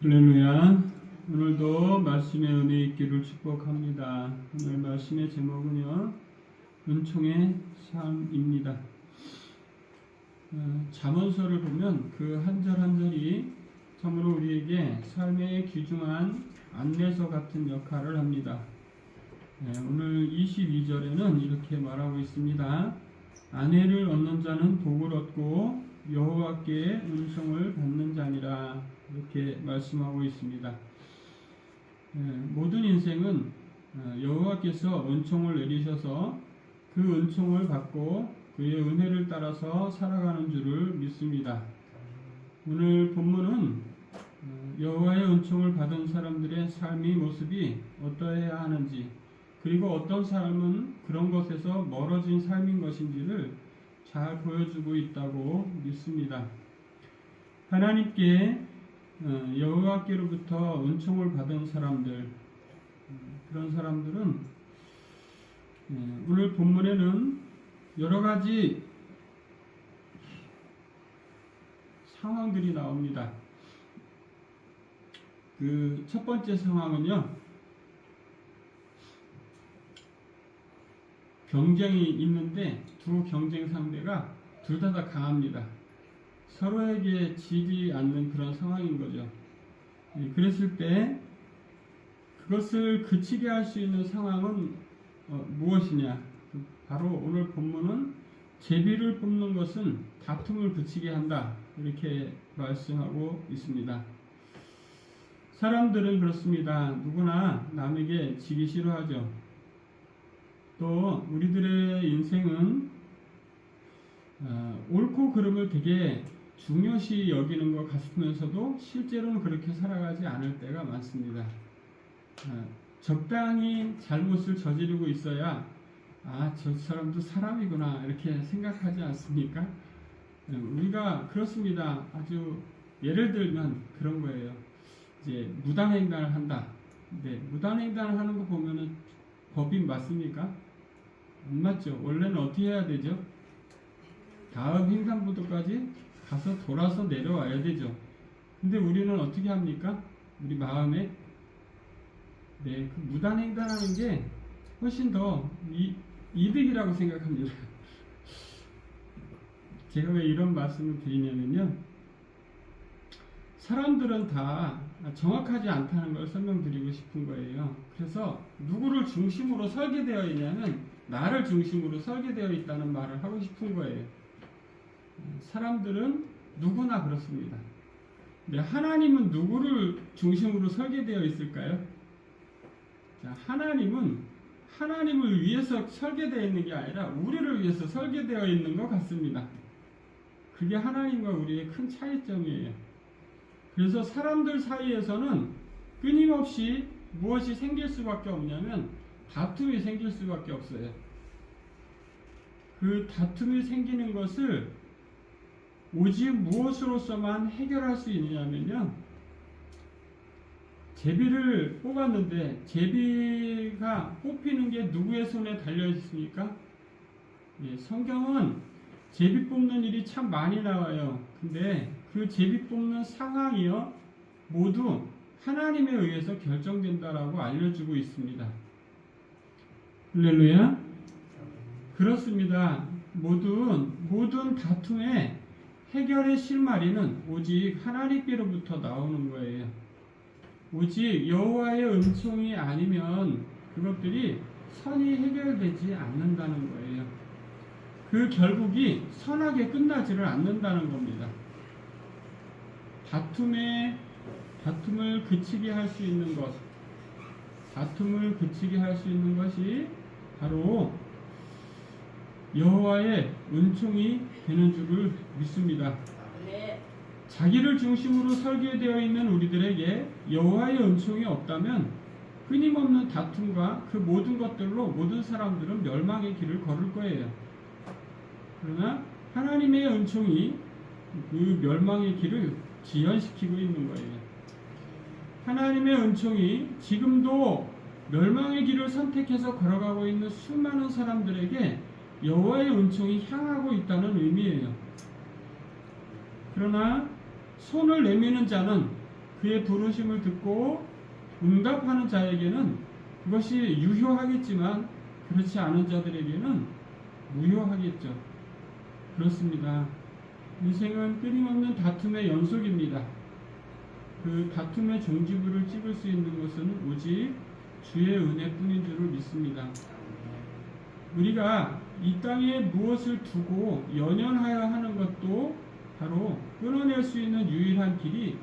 할렐루야. 오늘도 말씀의 은혜 있기를 축복합니다. 오늘 말씀의 제목은요, 은총의 삶입니다. 잠언서를 보면 그 한 절 한 절이 참으로 우리에게 삶의 귀중한 안내서 같은 역할을 합니다. 오늘 22절에는 이렇게 말하고 있습니다. 아내를 얻는 자는 복을 얻고 여호와께 은총을 받는 자니라, 이렇게 말씀하고 있습니다. 모든 인생은 여호와께서 은총을 내리셔서 그 은총을 받고 그의 은혜를 따라서 살아가는 줄을 믿습니다. 오늘 본문은 여호와의 은총을 받은 사람들의 삶의 모습이 어떠해야 하는지, 그리고 어떤 삶은 그런 것에서 멀어진 삶인 것인지를 잘 보여주고 있다고 믿습니다. 하나님께 여호와께로부터 은총을 받은 사람들, 그런 사람들은 오늘 본문에는 여러 가지 상황들이 나옵니다. 그 첫 번째 상황은요, 경쟁이 있는데 두 경쟁 상대가 둘 다 강합니다. 서로에게 지지 않는 그런 상황인 거죠. 그랬을 때 그것을 그치게 할 수 있는 상황은 무엇이냐? 바로 오늘 본문은 제비를 뽑는 것은 다툼을 그치게 한다, 이렇게 말씀하고 있습니다. 사람들은 그렇습니다. 누구나 남에게 지기 싫어하죠. 또 우리들의 인생은 옳고 그름을 되게 중요시 여기는 것 같으면서도 실제로는 그렇게 살아가지 않을 때가 많습니다. 적당히 잘못을 저지르고 있어야 저 사람도 사람이구나, 이렇게 생각하지 않습니까? 우리가 그렇습니다. 아주 예를 들면 그런 거예요. 이제 무단횡단을 한다. 근데 무단횡단을 하는 거 보면은 법이 맞습니까? 안 맞죠. 원래는 어떻게 해야 되죠? 다음 횡단보도까지 가서 돌아서 내려와야 되죠. 근데 우리는 어떻게 합니까? 우리 마음에 그 무단횡단하는 게 훨씬 더 이득이라고 생각합니다. 제가 왜 이런 말씀을 드리냐면요, 사람들은 다 정확하지 않다는 걸 설명드리고 싶은 거예요. 그래서 누구를 중심으로 설계되어 있냐면 나를 중심으로 설계되어 있다는 말을 하고 싶은 거예요. 사람들은 누구나 그렇습니다. 근데 하나님은 누구를 중심으로 설계되어 있을까요? 자, 하나님은 하나님을 위해서 설계되어 있는 게 아니라 우리를 위해서 설계되어 있는 것 같습니다. 그게 하나님과 우리의 큰 차이점이에요. 그래서 사람들 사이에서는 끊임없이 무엇이 생길 수밖에 없냐면 다툼이 생길 수밖에 없어요. 그 다툼이 생기는 것을 오직 무엇으로서만 해결할 수 있느냐면요, 제비를 뽑았는데 제비가 뽑히는 게 누구의 손에 달려 있습니까? 성경은 제비 뽑는 일이 참 많이 나와요. 근데 그 제비 뽑는 상황이요, 모두 하나님에 의해서 결정된다라고 알려주고 있습니다. 할렐루야. 그렇습니다. 모든 다툼의 해결의 실마리는 오직 하나님께로부터 나오는 거예요. 오직 여호와의 은총이 아니면 그것들이 선이 해결되지 않는다는 거예요. 그 결국이 선하게 끝나지를 않는다는 겁니다. 다툼을 그치게 할 수 있는 것, 다툼을 그치게 할 수 있는 것이 바로 여호와의 은총이 되는 줄을 믿습니다. 자기를 중심으로 설계되어 있는 우리들에게 여호와의 은총이 없다면 끊임없는 다툼과 그 모든 것들로 모든 사람들은 멸망의 길을 걸을 거예요. 그러나 하나님의 은총이 그 멸망의 길을 지연시키고 있는 거예요. 하나님의 은총이 지금도 멸망의 길을 선택해서 걸어가고 있는 수많은 사람들에게 여호와의 은총이 향하고 있다는 의미예요. 그러나 손을 내미는 자는 그의 부르심을 듣고 응답하는 자에게는 그것이 유효하겠지만 그렇지 않은 자들에게는 무효하겠죠. 그렇습니다. 인생은 끊임없는 다툼의 연속입니다. 그 다툼의 종지부를 찍을 수 있는 것은 오직 주의 은혜뿐인 줄을 믿습니다. 우리가 이 땅에 무엇을 두고 연연하여 하는 것도 바로 끊어낼 수 있는 유일한 길이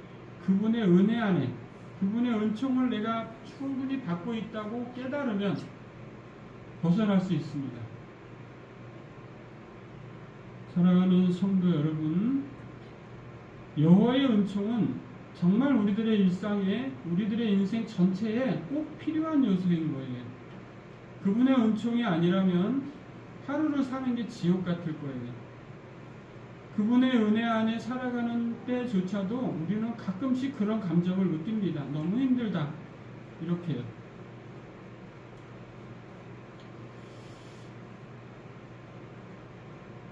그분의 은혜 안에, 그분의 은총을 내가 충분히 받고 있다고 깨달으면 벗어날 수 있습니다. 사랑하는 성도 여러분, 여호와의 은총은 정말 우리들의 일상에, 우리들의 인생 전체에 꼭 필요한 요소인 거예요. 그분의 은총이 아니라면 하루를 사는 게 지옥 같을 거예요. 그분의 은혜 안에 살아가는 때조차도 우리는 가끔씩 그런 감정을 느낍니다. 너무 힘들다. 이렇게요.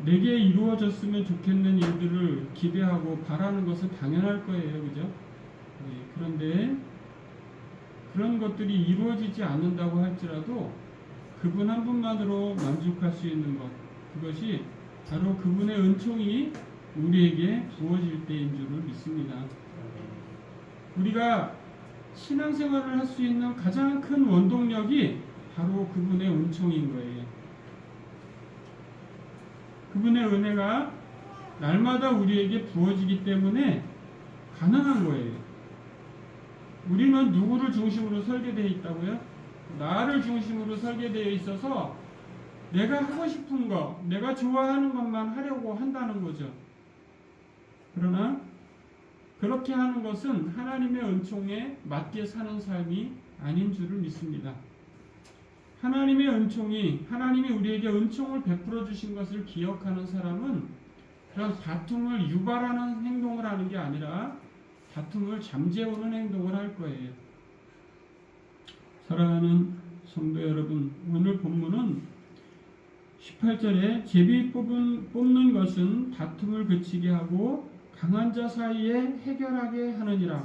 내게 이루어졌으면 좋겠는 일들을 기대하고 바라는 것은 당연할 거예요. 그죠? 네, 그런데 그런 것들이 이루어지지 않는다고 할지라도 그분 한 분만으로 만족할 수 있는 것, 그것이 바로 그분의 은총이 우리에게 부어질 때인 줄을 믿습니다. 우리가 신앙생활을 할 수 있는 가장 큰 원동력이 바로 그분의 은총인 거예요. 그분의 은혜가 날마다 우리에게 부어지기 때문에 가능한 거예요. 우리는 누구를 중심으로 설계되어 있다고요? 나를 중심으로 설계되어 있어서 내가 하고 싶은 것, 내가 좋아하는 것만 하려고 한다는 거죠. 그러나 그렇게 하는 것은 하나님의 은총에 맞게 사는 삶이 아닌 줄을 믿습니다. 하나님의 은총이, 하나님이 우리에게 은총을 베풀어 주신 것을 기억하는 사람은 그런 다툼을 유발하는 행동을 하는 게 아니라 다툼을 잠재우는 행동을 할 거예요. 사랑하는 성도 여러분, 오늘 본문은 18절에 제비 뽑는 것은 다툼을 그치게 하고 강한 자 사이에 해결하게 하느니라.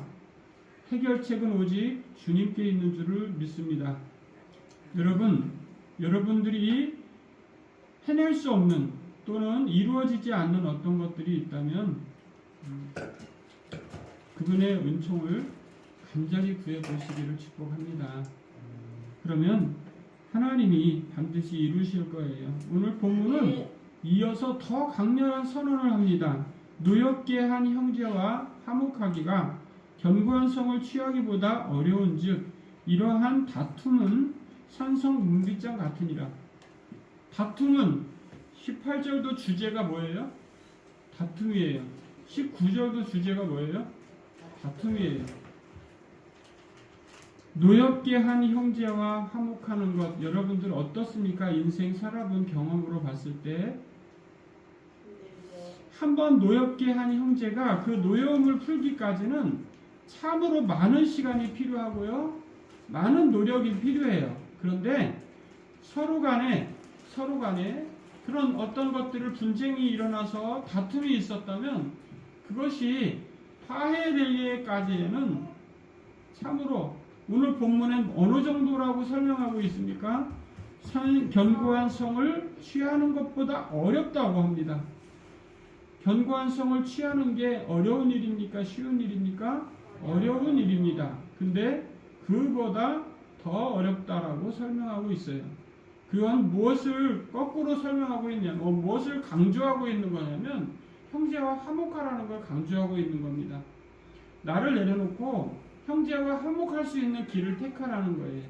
해결책은 오직 주님께 있는 줄을 믿습니다. 여러분들이 해낼 수 없는 또는 이루어지지 않는 어떤 것들이 있다면 그분의 은총을 간절히 구해보시기를 축복합니다. 그러면 하나님이 반드시 이루실 거예요. 오늘 본문은 이어서 더 강렬한 선언을 합니다. 노엽게 한 형제와 화목하기가 견고한 성을 취하기보다 어려운즉 이러한 다툼은 산성 문빗장 같으니라. 다툼은 18절도 주제가 뭐예요? 다툼이에요. 19절도 주제가 뭐예요? 다툼이에요. 노엽게 한 형제와 화목하는 것, 여러분들 어떻습니까? 인생 살아본 경험으로 봤을 때 한번 노엽게 한 형제가 그 노여움을 풀기까지는 참으로 많은 시간이 필요하고요, 많은 노력이 필요해요. 그런데 서로 간에 그런 어떤 것들을 분쟁이 일어나서 다툼이 있었다면 그것이 화해되기까지는 참으로 오늘 본문엔 어느 정도라고 설명하고 있습니까? 견고한 성을 취하는 것보다 어렵다고 합니다. 견고한 성을 취하는 게 어려운 일입니까? 쉬운 일입니까? 어려운 일입니다. 근데 그보다 더 어렵다라고 설명하고 있어요. 그건 무엇을 거꾸로 설명하고 있냐면, 무엇을 강조하고 있는 거냐면 형제와 화목하라는 걸 강조하고 있는 겁니다. 나를 내려놓고 형제와 화목할 수 있는 길을 택하라는 거예요.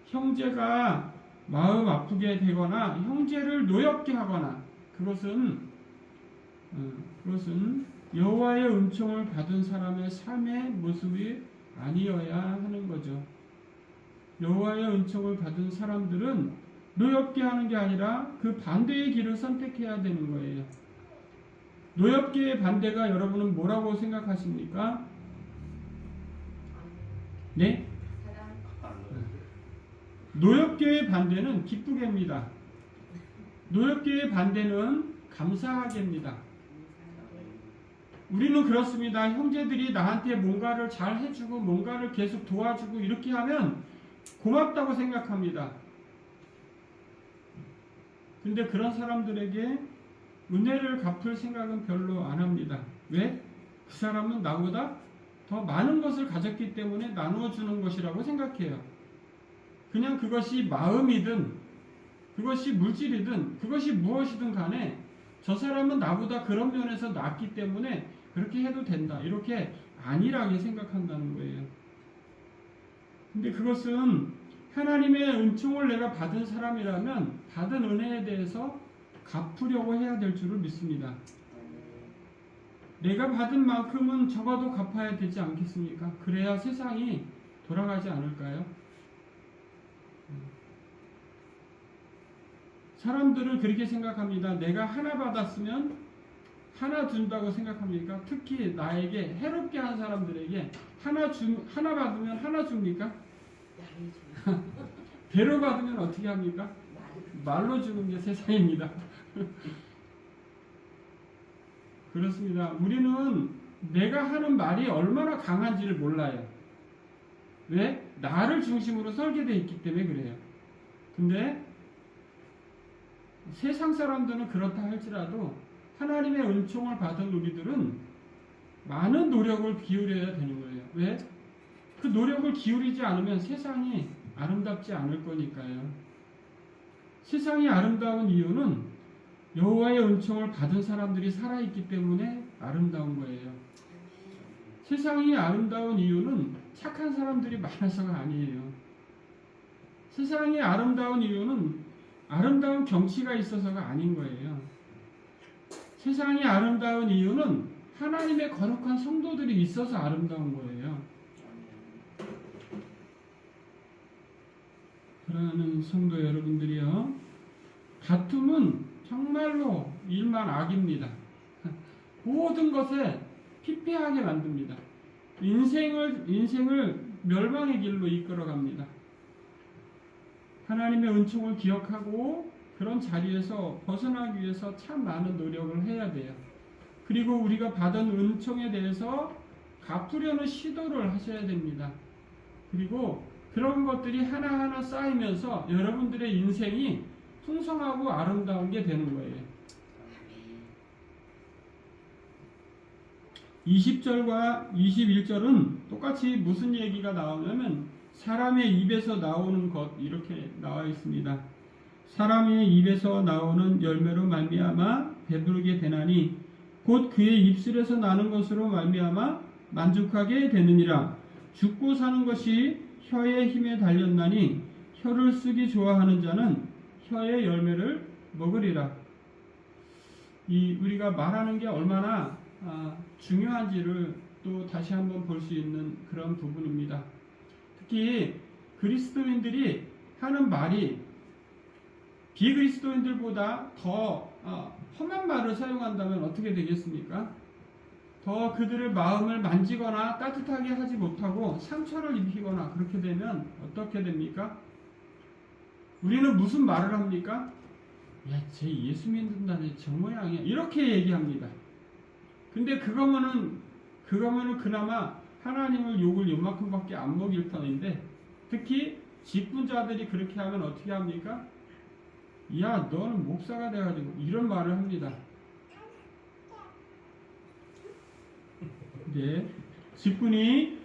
형제가 마음 아프게 되거나 형제를 노엽게 하거나 그것은 여호와의 은총을 받은 사람의 삶의 모습이 아니어야 하는 거죠. 여호와의 은총을 받은 사람들은 노엽게 하는 게 아니라 그 반대의 길을 선택해야 되는 거예요. 노엽게의 반대가 여러분은 뭐라고 생각하십니까? 네? 노엽게의 반대는 기쁘게입니다. 노엽게의 반대는 감사하게입니다. 우리는 그렇습니다. 형제들이 나한테 뭔가를 잘 해주고 뭔가를 계속 도와주고 이렇게 하면 고맙다고 생각합니다. 근데 그런 사람들에게 은혜를 갚을 생각은 별로 안 합니다. 왜? 그 사람은 나보다 더 많은 것을 가졌기 때문에 나누어주는 것이라고 생각해요. 그냥 그것이 마음이든 그것이 물질이든 그것이 무엇이든 간에 저 사람은 나보다 그런 면에서 낫기 때문에 그렇게 해도 된다. 이렇게 안일하게 생각한다는 거예요. 근데 그것은 하나님의 은총을 내가 받은 사람이라면 받은 은혜에 대해서 갚으려고 해야 될 줄을 믿습니다. 내가 받은 만큼은 적어도 갚아야 되지 않겠습니까? 그래야 세상이 돌아가지 않을까요? 사람들은 그렇게 생각합니다. 내가 하나 받았으면 하나 준다고 생각합니까? 특히 나에게 해롭게 한 사람들에게 하나 받으면 하나 줍니까? 배로 받으면 어떻게 합니까? 말로 주는 게 세상입니다. 그렇습니다. 우리는 내가 하는 말이 얼마나 강한지를 몰라요. 왜? 나를 중심으로 설계되어 있기 때문에 그래요. 근데 세상 사람들은 그렇다 할지라도 하나님의 은총을 받은 우리들은 많은 노력을 기울여야 되는 거예요. 왜? 그 노력을 기울이지 않으면 세상이 아름답지 않을 거니까요. 세상이 아름다운 이유는 여호와의 은총을 받은 사람들이 살아있기 때문에 아름다운 거예요. 세상이 아름다운 이유는 착한 사람들이 많아서가 아니에요. 세상이 아름다운 이유는 아름다운 경치가 있어서가 아닌 거예요. 세상이 아름다운 이유는 하나님의 거룩한 성도들이 있어서 아름다운 거예요. 그러는 성도 여러분들이요, 다툼은 정말로 일만 악입니다. 모든 것에 피폐하게 만듭니다. 인생을 멸망의 길로 이끌어갑니다. 하나님의 은총을 기억하고 그런 자리에서 벗어나기 위해서 참 많은 노력을 해야 돼요. 그리고 우리가 받은 은총에 대해서 갚으려는 시도를 하셔야 됩니다. 그리고 그런 것들이 하나하나 쌓이면서 여러분들의 인생이 풍성하고 아름다운 게 되는 거예요. 20절과 21절은 똑같이 무슨 얘기가 나오냐면 사람의 입에서 나오는 것, 이렇게 나와 있습니다. 사람의 입에서 나오는 열매로 말미암아 배부르게 되나니 곧 그의 입술에서 나는 것으로 말미암아 만족하게 되느니라. 죽고 사는 것이 혀의 힘에 달렸나니 혀를 쓰기 좋아하는 자는 혀의 열매를 먹으리라. 우리가 말하는 게 얼마나 중요한지를 또 다시 한번 볼 수 있는 그런 부분입니다. 특히 그리스도인들이 하는 말이 비그리스도인들보다 더 험한 말을 사용한다면 어떻게 되겠습니까? 더 그들의 마음을 만지거나 따뜻하게 하지 못하고 상처를 입히거나 그렇게 되면 어떻게 됩니까? 우리는 무슨 말을 합니까? 야, 쟤 예수 믿는다네, 저 모양이야, 이렇게 얘기합니다. 근데 그거면은 그나마 하나님을 욕을 요만큼밖에 안 먹일 터인데, 특히 직분자들이 그렇게 하면 어떻게 합니까? 야, 너는 목사가 돼가지고 이런 말을 합니다. 네, 직분이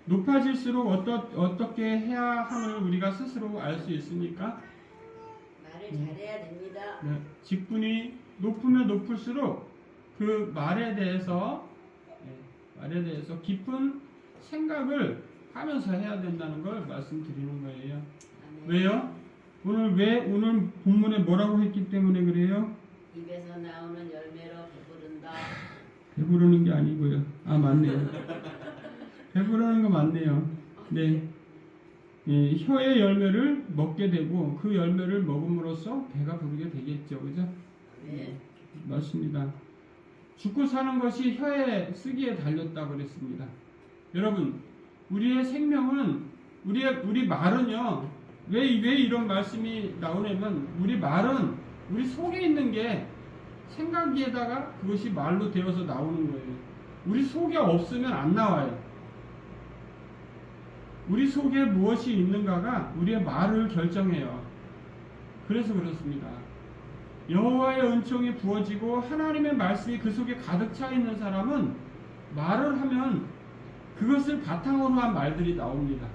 높아질수록 어떻게 해야 함을 우리가 스스로 알 수 있습니까? 말을 잘해야 됩니다. 네, 직분이 높으면 높을수록 그 말에 대해서 깊은 생각을 하면서 해야 된다는 걸 말씀드리는 거예요. 아멘. 왜요? 오늘 본문에 뭐라고 했기 때문에 그래요? 입에서 나오는 열매로 배부른다. 배부르는 게 아니고요. 맞네요. 배부르는 거 맞네요. 네. 혀의 열매를 먹게 되고 그 열매를 먹음으로써 배가 부르게 되겠죠. 그죠? 네. 맞습니다. 죽고 사는 것이 혀에 쓰기에 달렸다고 그랬습니다. 여러분, 우리의 생명은, 우리 말은요, 왜 이런 말씀이 나오냐면, 우리 말은 우리 속에 있는 게 생각에다가 그것이 말로 되어서 나오는 거예요. 우리 속에 없으면 안 나와요. 우리 속에 무엇이 있는가가 우리의 말을 결정해요. 그래서 그렇습니다. 여호와의 은총이 부어지고 하나님의 말씀이 그 속에 가득 차 있는 사람은 말을 하면 그것을 바탕으로 한 말들이 나옵니다.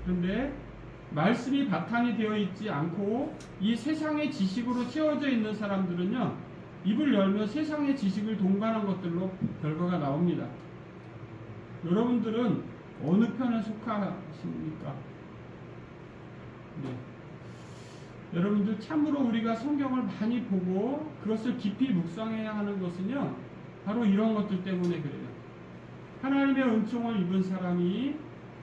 그런데 말씀이 바탕이 되어 있지 않고 이 세상의 지식으로 채워져 있는 사람들은요, 입을 열면 세상의 지식을 동반한 것들로 결과가 나옵니다. 여러분들은 어느 편에 속하십니까? 네. 여러분들 참으로 우리가 성경을 많이 보고 그것을 깊이 묵상해야 하는 것은요, 바로 이런 것들 때문에 그래요. 하나님의 은총을 입은 사람이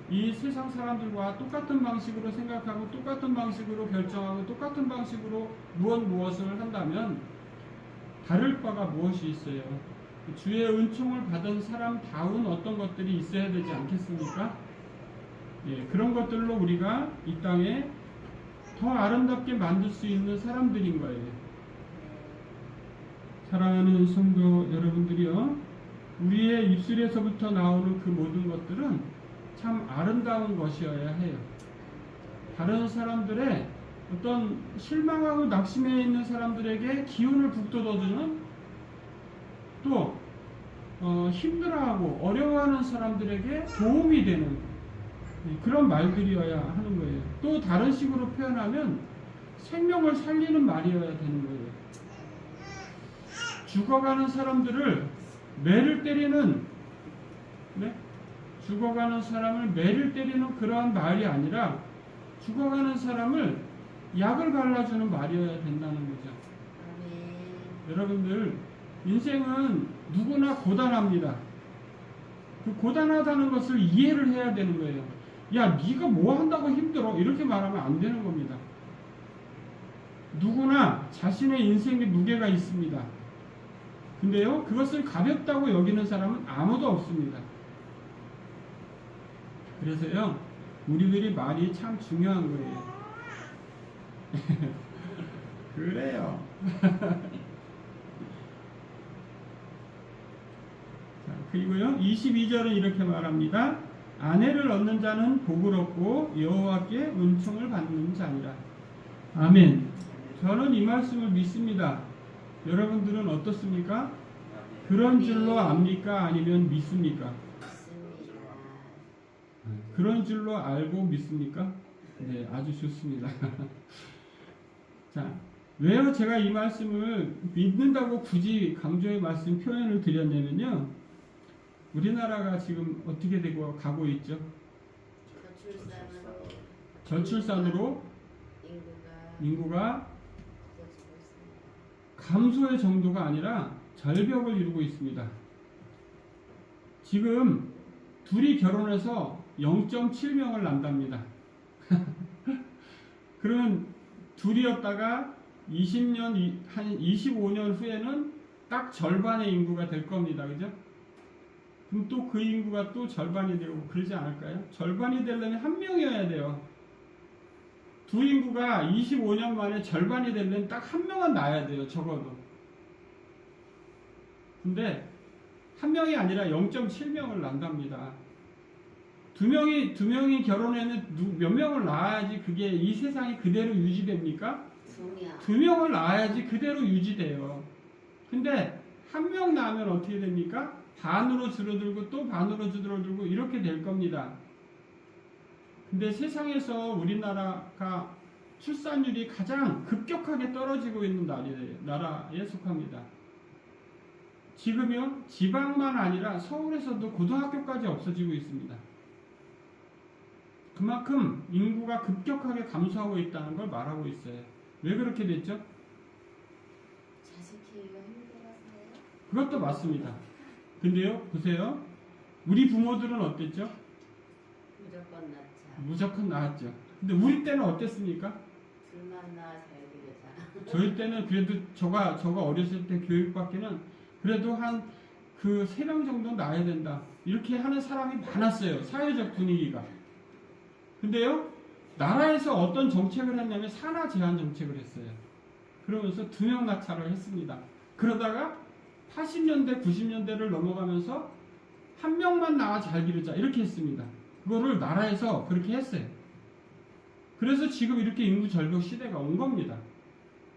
이 세상 사람들과 똑같은 방식으로 생각하고 똑같은 방식으로 결정하고 똑같은 방식으로 무엇을 한다면 다를 바가 무엇이 있어요? 주의 은총을 받은 사람다운 어떤 것들이 있어야 되지 않겠습니까? 예, 그런 것들로 우리가 이 땅에 더 아름답게 만들 수 있는 사람들인 거예요. 사랑하는 성도 여러분들이요, 우리의 입술에서부터 나오는 그 모든 것들은 참 아름다운 것이어야 해요. 다른 사람들의 어떤 실망하고 낙심해 있는 사람들에게 기운을 북돋워주는, 또 힘들어하고 어려워하는 사람들에게 도움이 되는 그런 말들이어야 하는 거예요. 또 다른 식으로 표현하면 생명을 살리는 말이어야 되는 거예요. 죽어가는 사람들을 매를 때리는, 네? 죽어가는 사람을 매를 때리는 그러한 말이 아니라 죽어가는 사람을 약을 발라주는 말이어야 된다는 거죠. 여러분들, 인생은 누구나 고단합니다. 그 고단하다는 것을 이해를 해야 되는 거예요. 야, 네가 뭐 한다고 힘들어? 이렇게 말하면 안 되는 겁니다. 누구나 자신의 인생에 무게가 있습니다. 근데요, 그것을 가볍다고 여기는 사람은 아무도 없습니다. 그래서요, 우리들이 말이 참 중요한 거예요. 그래요. 자, 그리고요, 22절은 이렇게 말합니다. 아내를 얻는 자는 복을 얻고 여호와께 은총을 받는 자니라. 아멘. 저는 이 말씀을 믿습니다. 여러분들은 어떻습니까? 그런 줄로 압니까? 아니면 믿습니까? 그런 줄로 알고 믿습니까? 네, 아주 좋습니다. 자, 왜요 제가 이 말씀을 믿는다고 굳이 강조의 말씀 표현을 드렸냐면요, 우리나라가 지금 어떻게 되고 가고 있죠? 저출산으로 인구가 감소의 정도가 아니라 절벽을 이루고 있습니다. 지금 둘이 결혼해서 0.7명을 낳는답니다. 그러면 둘이었다가 20년, 한 25년 후에는 딱 절반의 인구가 될 겁니다. 그죠? 그럼 또 그 인구가 또 절반이 되고 그러지 않을까요? 절반이 되려면 한 명이어야 돼요. 두 인구가 25년 만에 절반이 되려면 딱 한 명은 낳아야 돼요. 적어도. 근데 한 명이 아니라 0.7명을 낳는답니다. 두 명이 결혼해는 몇 명을 낳아야지 그게 이 세상이 그대로 유지됩니까? 두 명을 낳아야지 그대로 유지돼요. 근데 한 명 낳으면 어떻게 됩니까? 반으로 줄어들고 또 반으로 줄어들고 이렇게 될 겁니다. 근데 세상에서 우리나라가 출산율이 가장 급격하게 떨어지고 있는 나라에 속합니다. 지금요, 지방만 아니라 서울에서도 고등학교까지 없어지고 있습니다. 그만큼 인구가 급격하게 감소하고 있다는 걸 말하고 있어요. 왜 그렇게 됐죠? 자식 키우기가 힘들어서요? 그것도 맞습니다. 근데요, 보세요. 우리 부모들은 어땠죠? 무조건 낳자. 무조건 낳았죠. 근데 우리 때는 어땠습니까? 둘만 낳아 잘 기르자. 저희 때는 그래도 저가 어렸을 때 교육받기는 그래도 한 그 3명 정도 낳아야 된다. 이렇게 하는 사람이 많았어요. 사회적 분위기가. 근데요, 나라에서 어떤 정책을 했냐면 산하 제한 정책을 했어요. 그러면서 2명 낳자를 했습니다. 그러다가 80년대, 90년대를 넘어가면서 한 명만 나와 잘 기르자 이렇게 했습니다. 그거를 나라에서 그렇게 했어요. 그래서 지금 이렇게 인구 절벽 시대가 온 겁니다.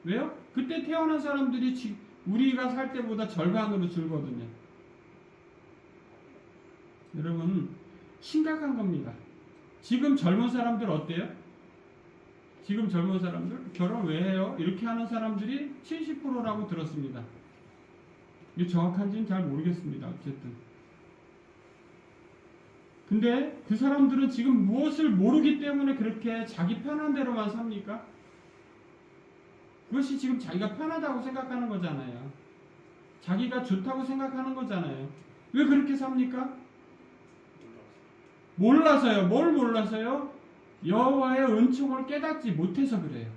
왜요? 그때 태어난 사람들이 우리가 살 때보다 절반으로 줄거든요. 여러분 심각한 겁니다. 지금 젊은 사람들 어때요? 지금 젊은 사람들 결혼 왜 해요? 이렇게 하는 사람들이 70%라고 들었습니다. 이게 정확한지는 잘 모르겠습니다. 어쨌든. 근데 그 사람들은 지금 무엇을 모르기 때문에 그렇게 자기 편한 대로만 삽니까? 그것이 지금 자기가 편하다고 생각하는 거잖아요. 자기가 좋다고 생각하는 거잖아요. 왜 그렇게 삽니까? 몰라서요. 뭘 몰라서요? 여호와의 은총을 깨닫지 못해서 그래요.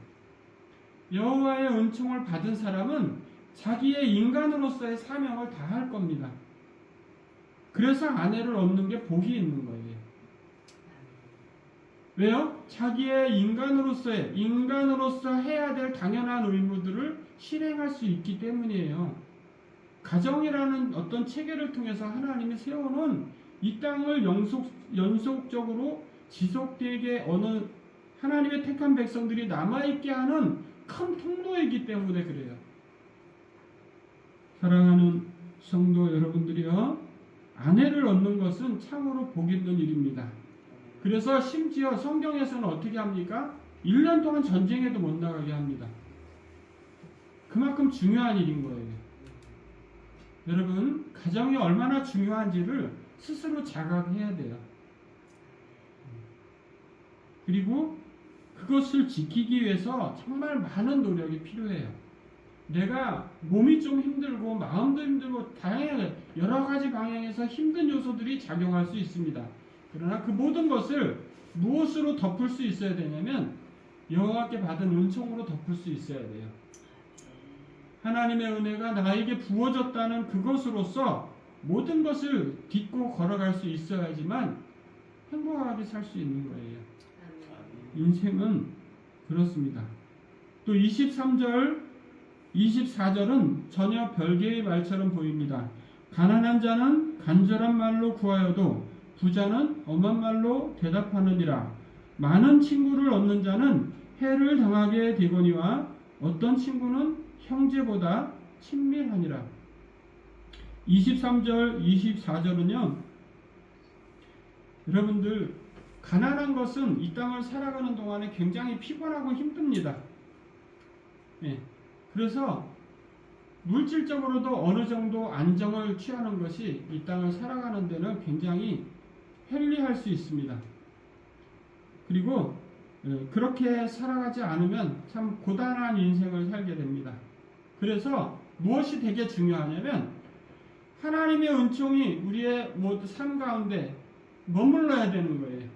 여호와의 은총을 받은 사람은 자기의 인간으로서의 사명을 다할 겁니다. 그래서 아내를 얻는 게 복이 있는 거예요. 왜요? 자기의 인간으로서 해야 될 당연한 의무들을 실행할 수 있기 때문이에요. 가정이라는 어떤 체계를 통해서 하나님이 세워놓은 이 땅을 연속적으로 지속되게 어느 하나님의 택한 백성들이 남아있게 하는 큰 통로이기 때문에 그래요. 사랑하는 성도 여러분들이요, 아내를 얻는 것은 참으로 복 있는 일입니다. 그래서 심지어 성경에서는 어떻게 합니까? 1년 동안 전쟁에도 못 나가게 합니다. 그만큼 중요한 일인 거예요. 여러분, 가정이 얼마나 중요한지를 스스로 자각해야 돼요. 그리고 그것을 지키기 위해서 정말 많은 노력이 필요해요. 내가 몸이 좀 힘들고 마음도 힘들고 다양하게 여러 가지 방향에서 힘든 요소들이 작용할 수 있습니다. 그러나 그 모든 것을 무엇으로 덮을 수 있어야 되냐면 여호와께 받은 은총으로 덮을 수 있어야 돼요. 하나님의 은혜가 나에게 부어졌다는 그것으로서 모든 것을 딛고 걸어갈 수 있어야지만 행복하게 살 수 있는 거예요. 인생은 그렇습니다. 또 23절, 24절은 전혀 별개의 말처럼 보입니다. 가난한 자는 간절한 말로 구하여도 부자는 엄한 말로 대답하느니라. 많은 친구를 얻는 자는 해를 당하게 되거니와 어떤 친구는 형제보다 친밀하니라. 23절, 24절은요, 여러분들, 가난한 것은 이 땅을 살아가는 동안에 굉장히 피곤하고 힘듭니다. 예. 그래서 물질적으로도 어느 정도 안정을 취하는 것이 이 땅을 살아가는 데는 굉장히 편리할 수 있습니다. 그리고 그렇게 살아가지 않으면 참 고단한 인생을 살게 됩니다. 그래서 무엇이 되게 중요하냐면 하나님의 은총이 우리의 삶 가운데 머물러야 되는 거예요.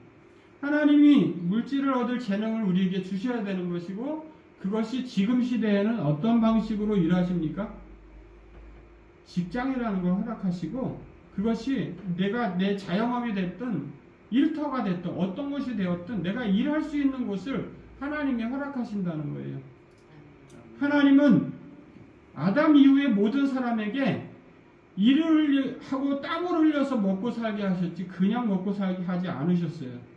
하나님이 물질을 얻을 재능을 우리에게 주셔야 되는 것이고, 그것이 지금 시대에는 어떤 방식으로 일하십니까? 직장이라는 걸 허락하시고, 그것이 내가 내 자영업이 됐든 일터가 됐든 어떤 것이 되었든 내가 일할 수 있는 곳을 하나님이 허락하신다는 거예요. 하나님은 아담 이후의 모든 사람에게 일을 하고 땀을 흘려서 먹고 살게 하셨지 그냥 먹고 살게 하지 않으셨어요.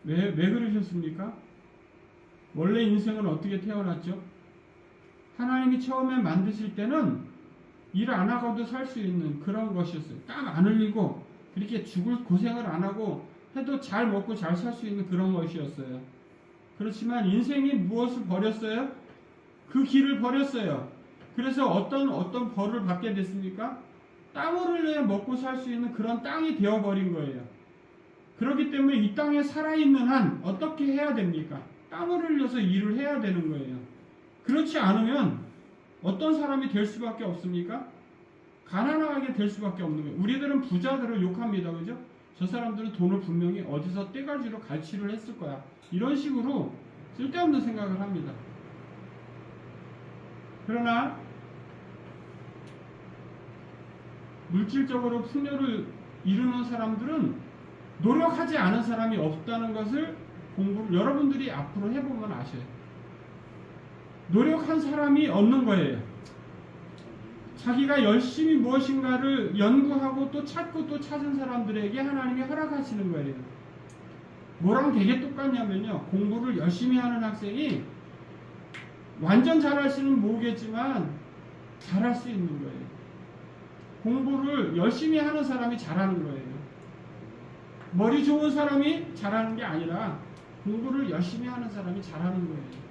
왜 그러셨습니까? 원래 인생은 어떻게 태어났죠? 하나님이 처음에 만드실 때는 일 안 하고도 살 수 있는 그런 것이었어요. 땀 안 흘리고 그렇게 죽을 고생을 안 하고 해도 잘 먹고 잘 살 수 있는 그런 것이었어요. 그렇지만 인생이 무엇을 버렸어요? 그 길을 버렸어요. 그래서 어떤 벌을 받게 됐습니까? 땀을 흘려야 먹고 살 수 있는 그런 땅이 되어버린 거예요. 그렇기 때문에 이 땅에 살아있는 한 어떻게 해야 됩니까? 땀을 흘려서 일을 해야 되는 거예요. 그렇지 않으면 어떤 사람이 될 수밖에 없습니까? 가난하게 될 수밖에 없는 거예요. 우리들은 부자들을 욕합니다. 그죠? 저 사람들은 돈을 분명히 어디서 떼가지로 갈취를 했을 거야. 이런 식으로 쓸데없는 생각을 합니다. 그러나 물질적으로 풍요를 이루는 사람들은 노력하지 않은 사람이 없다는 것을 여러분들이 앞으로 해보면 아셔요. 노력한 사람이 얻는 거예요. 자기가 열심히 무엇인가를 연구하고 또 찾고 또 찾은 사람들에게 하나님이 허락하시는 거예요. 뭐랑 되게 똑같냐면요. 공부를 열심히 하는 학생이 완전 잘할 수는 모르겠지만 잘할 수 있는 거예요. 공부를 열심히 하는 사람이 잘하는 거예요. 머리 좋은 사람이 잘하는 게 아니라 공부를 열심히 하는 사람이 잘하는 거예요.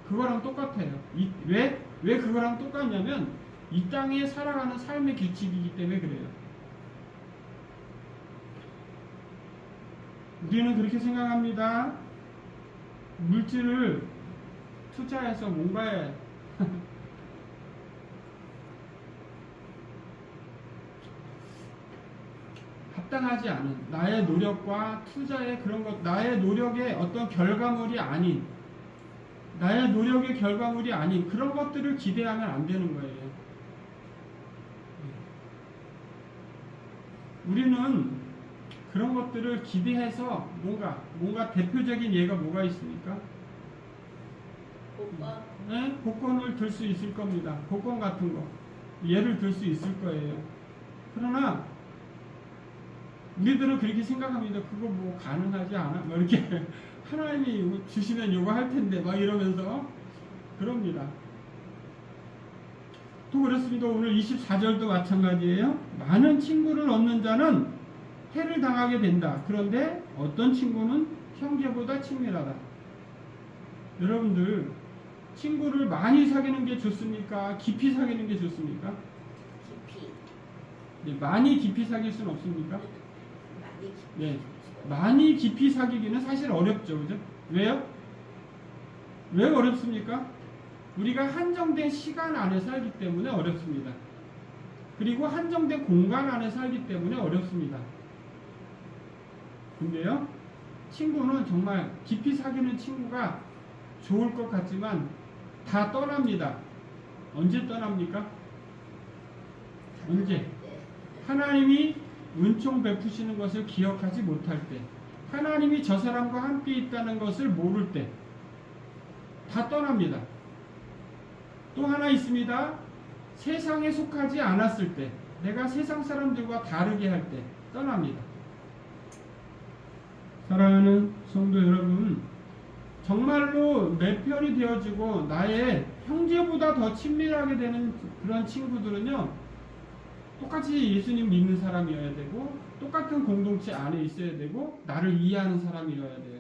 그거랑 똑같아요. 왜 그거랑 똑같냐면 이 땅에 살아가는 삶의 규칙이기 때문에 그래요. 우리는 그렇게 생각합니다. 물질을 투자해서 뭔가에 합당하지 않은 나의 노력과 투자의 그런 것, 나의 노력의 어떤 결과물이 아닌, 나의 노력의 결과물이 아닌 그런 것들을 기대하면 안 되는 거예요. 우리는 그런 것들을 기대해서 뭔가 대표적인 예가 뭐가 있습니까? 복권. 네? 복권을 들 수 있을 겁니다. 복권 같은 거 예를 들 수 있을 거예요. 그러나 우리들은 그렇게 생각합니다. 그거 뭐 가능하지 않아? 뭐 이렇게 하나님이 주시면 요거 할 텐데 막 이러면서 그럽니다. 또 그렇습니다. 오늘 24절도 마찬가지예요. 많은 친구를 얻는 자는 해를 당하게 된다. 그런데 어떤 친구는 형제보다 친밀하다. 여러분들 친구를 많이 사귀는 게 좋습니까? 깊이 사귀는 게 좋습니까? 깊이. 네, 많이 깊이 사귈 수는 없습니까? 많이 깊이. 네, 많이 깊이 사귀기는 사실 어렵죠, 그죠? 왜요? 왜 어렵습니까? 우리가 한정된 시간 안에 살기 때문에 어렵습니다. 그리고 한정된 공간 안에 살기 때문에 어렵습니다. 근데요, 친구는 정말 깊이 사귀는 친구가 좋을 것 같지만 다 떠납니다. 언제 떠납니까? 언제? 하나님이 은총 베푸시는 것을 기억하지 못할 때, 하나님이 저 사람과 함께 있다는 것을 모를 때, 다 떠납니다. 또 하나 있습니다. 세상에 속하지 않았을 때, 내가 세상 사람들과 다르게 할 때 떠납니다. 사랑하는 성도 여러분, 정말로 내 편이 되어주고 나의 형제보다 더 친밀하게 되는 그런 친구들은요, 똑같이 예수님 믿는 사람이어야 되고 똑같은 공동체 안에 있어야 되고 나를 이해하는 사람이어야 돼요.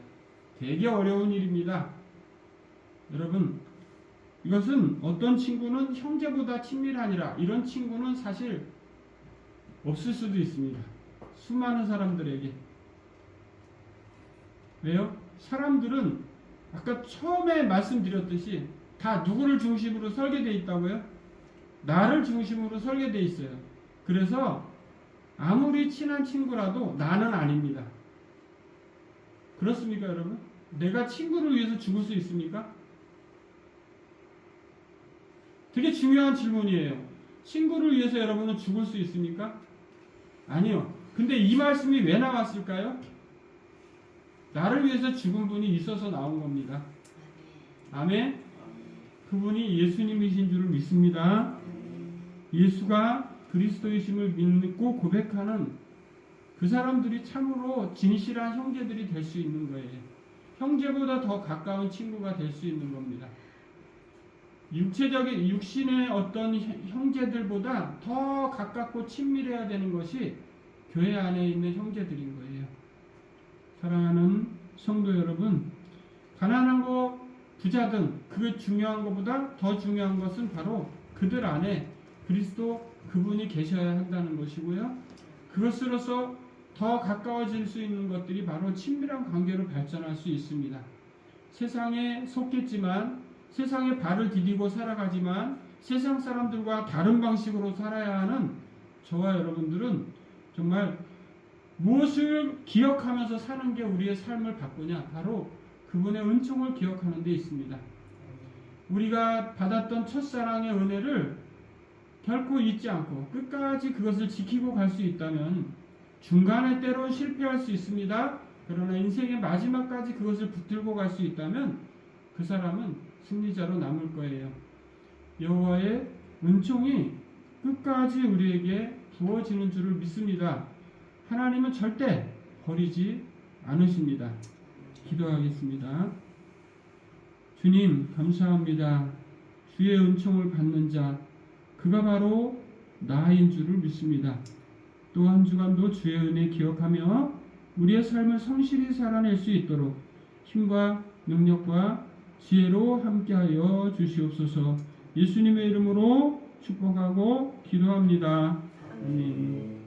되게 어려운 일입니다. 여러분, 이것은 어떤 친구는 형제보다 친밀하니라, 이런 친구는 사실 없을 수도 있습니다. 수많은 사람들에게. 왜요? 사람들은 아까 처음에 말씀드렸듯이 다 누구를 중심으로 설계되어 있다고요? 나를 중심으로 설계되어 있어요. 그래서 아무리 친한 친구라도 나는 아닙니다. 그렇습니까, 여러분? 내가 친구를 위해서 죽을 수 있습니까? 되게 중요한 질문이에요. 친구를 위해서 여러분은 죽을 수 있습니까? 아니요. 근데 이 말씀이 왜 나왔을까요? 나를 위해서 죽은 분이 있어서 나온 겁니다. 아멘. 그분이 예수님이신 줄을 믿습니다. 예수가 그리스도이심을 믿고 고백하는 그 사람들이 참으로 진실한 형제들이 될 수 있는 거예요. 형제보다 더 가까운 친구가 될 수 있는 겁니다. 육신의 어떤 형제들보다 더 가깝고 친밀해야 되는 것이 교회 안에 있는 형제들인 거예요. 사랑하는 성도 여러분, 가난한 거, 부자든 그게 중요한 것보다 더 중요한 것은 바로 그들 안에 그리스도 그분이 계셔야 한다는 것이고요. 그것으로서 더 가까워질 수 있는 것들이 바로 친밀한 관계로 발전할 수 있습니다. 세상에 속했지만, 세상에 발을 디디고 살아가지만 세상 사람들과 다른 방식으로 살아야 하는 저와 여러분들은 정말 무엇을 기억하면서 사는 게 우리의 삶을 바꾸냐? 바로 그분의 은총을 기억하는 데 있습니다. 우리가 받았던 첫사랑의 은혜를 결코 잊지 않고 끝까지 그것을 지키고 갈 수 있다면, 중간에 때론 실패할 수 있습니다. 그러나 인생의 마지막까지 그것을 붙들고 갈 수 있다면 그 사람은 승리자로 남을 거예요. 여호와의 은총이 끝까지 우리에게 부어지는 줄을 믿습니다. 하나님은 절대 버리지 않으십니다. 기도하겠습니다. 주님 감사합니다. 주의 은총을 받는 자 그가 바로 나인 줄을 믿습니다. 또 한 주간도 주의 은혜 기억하며 우리의 삶을 성실히 살아낼 수 있도록 힘과 능력과 지혜로 함께하여 주시옵소서. 예수님의 이름으로 축복하고 기도합니다. 아멘.